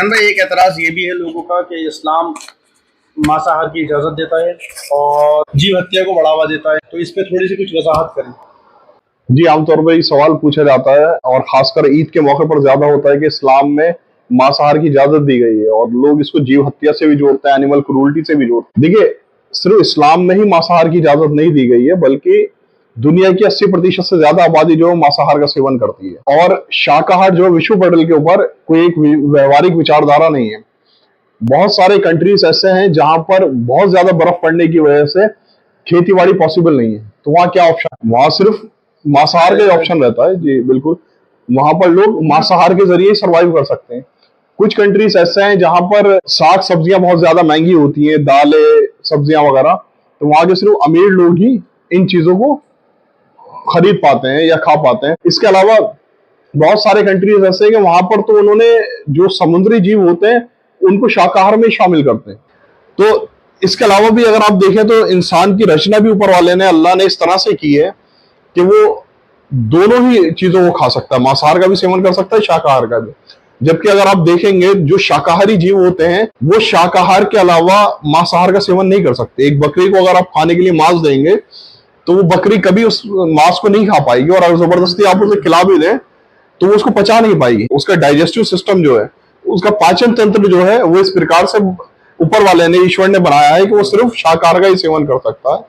ईशान भाई, एक एतराज ये भी है लोगों का कि इस्लाम मांसाहार की इजाजत देता है और जीव हत्या को बढ़ावा देता है, तो इस पे थोड़ी सी कुछ वजाहत करें। जी, आमतौर पर ये सवाल पूछा जाता है और खासकर ईद के मौके पर ज्यादा होता है कि इस्लाम में मांसाहार की इजाजत दी गई है और लोग इसको जीव हत्या से भी जोड़ते हैं, एनिमल क्रूरल्टी से भी जोड़ते हैं। देखिए, सिर्फ इस्लाम में ही मांसाहार की इजाजत नहीं दी गई है, बल्कि दुनिया की 80% से ज्यादा आबादी जो है मांसाहार का सेवन करती है। और शाकाहार जो है विश्व पटल के ऊपर कोई एक व्यवहारिक विचारधारा नहीं है। बहुत सारे कंट्रीज ऐसे हैं जहां पर बहुत ज्यादा बर्फ पड़ने की वजह से खेती बाड़ी पॉसिबल नहीं है, तो वहां क्या ऑप्शन, वहां सिर्फ मांसाहार का ऑप्शन रहता है। जी बिल्कुल, वहां पर लोग मांसाहार के जरिए सर्वाइव कर सकते हैं। कुछ कंट्रीज ऐसे हैं जहां पर साग सब्जियां बहुत ज्यादा महंगी होती हैं, दालें सब्जियां वगैरह, तो वहां के सिर्फ अमीर लोग ही इन चीजों को खरीद पाते हैं या खा पाते हैं। इसके अलावा बहुत सारे कंट्रीज ऐसे हैं कि वहां पर तो उन्होंने जो समुद्री जीव होते हैं उनको शाकाहार में शामिल करते हैं। तो इसके अलावा भी अगर आप देखें तो इंसान की रचना भी ऊपर वाले ने, अल्लाह ने इस तरह से की है कि वो दोनों ही चीजों को खा सकता है, मांसाहार का भी सेवन कर सकता है, शाकाहार का भी। जबकि अगर आप देखेंगे जो शाकाहारी जीव होते हैं वो शाकाहार के अलावा मांसाहार का सेवन नहीं कर सकते। एक बकरी को अगर आप खाने के लिए मांस देंगे तो वो बकरी कभी उस मांस को नहीं खा पाएगी, और अगर जबरदस्ती आप उसे खिला भी दें तो वो उसको पचा नहीं पाएगी। उसका डाइजेस्टिव सिस्टम जो है, उसका पाचन तंत्र जो है, वो इस प्रकार से ऊपर वाले ने, ईश्वर ने बनाया है कि वो सिर्फ शाकाहार का ही सेवन कर सकता है।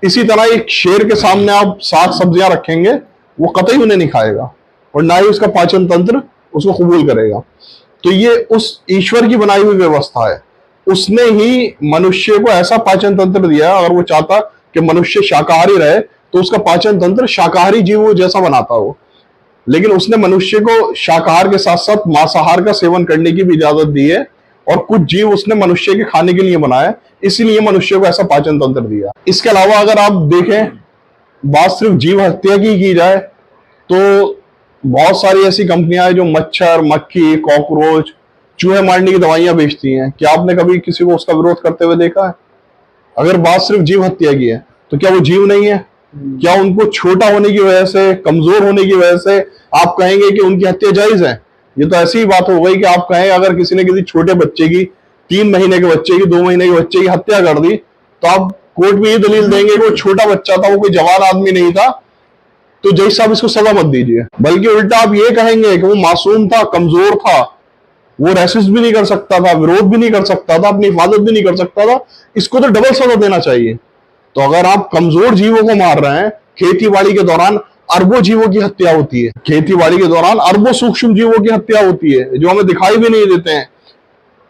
इसी तरह एक शेर के सामने आप साग सब्जियां रखेंगे, वो कतई उन्हें नहीं खाएगा और ना ही उसका पाचन तंत्र उसको कबूल करेगा। तो ये उस ईश्वर की बनाई हुई व्यवस्था है। उसने ही मनुष्य को ऐसा पाचन तंत्र दिया। अगर वो चाहता कि मनुष्य शाकाहारी रहे तो उसका पाचन तंत्र शाकाहारी जीवों जैसा बनाता हो, लेकिन उसने मनुष्य को शाकाहार के साथ साथ मांसाहार का सेवन करने की भी इजाजत दी है, और कुछ जीव उसने मनुष्य के खाने के लिए बनाए, इसीलिए मनुष्य को ऐसा पाचन तंत्र दिया। इसके अलावा अगर आप देखें, बात सिर्फ जीव हत्या की जाए तो बहुत सारी ऐसी कंपनियां हैं जो मच्छर, मक्खी, कॉकरोच, चूहे मारने की दवाइयां बेचती हैं। क्या आपने कभी किसी को उसका विरोध करते हुए देखा है? अगर बात सिर्फ जीव हत्या की है तो क्या वो जीव नहीं है? क्या उनको छोटा होने की वजह से, कमजोर होने की वजह से आप कहेंगे कि उनकी हत्या जायज है? ये तो ऐसी ही बात हो गई कि आप कहें अगर किसी ने किसी छोटे बच्चे की, 3 महीने के बच्चे की, 2 महीने के बच्चे की हत्या कर दी, तो आप कोर्ट में ये दलील देंगे कि वो छोटा बच्चा था, वो कोई जवान आदमी नहीं था, तो जज साहब इसको सजा मत दीजिए। बल्कि उल्टा आप ये कहेंगे कि वो मासूम था, कमजोर था, वो रेसिस्ट भी नहीं कर सकता था, विरोध भी नहीं कर सकता था, अपनी हिफाजत भी नहीं कर सकता था, इसको तो डबल सजा देना चाहिए। तो अगर आप कमजोर जीवों को मार रहे हैं, खेती-बाड़ी के दौरान अरबों जीवों की हत्या होती है, खेती-बाड़ी के दौरान अरबों सूक्ष्म जीवों की हत्या होती है जो हमें दिखाई भी नहीं देते हैं,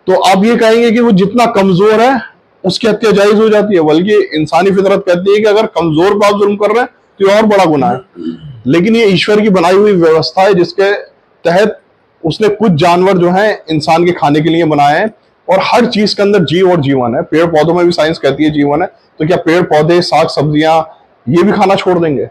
तो आप ये कहेंगे कि वो जितना कमजोर है उसकी हत्या जायज हो जाती है? बल्कि इंसानी फितरत कहती है कि अगर कमजोर पर आप जुल्म कर रहे हैं तो ये और बड़ा गुनाह है। लेकिन ये ईश्वर की बनाई हुई व्यवस्था है जिसके तहत उसने कुछ जानवर जो हैं इंसान के खाने के लिए बनाए हैं, और हर चीज के अंदर जीव और जीवन है। पेड़ पौधों में भी साइंस कहती है जीवन है, तो क्या पेड़ पौधे, साग सब्जियां ये भी खाना छोड़ देंगे?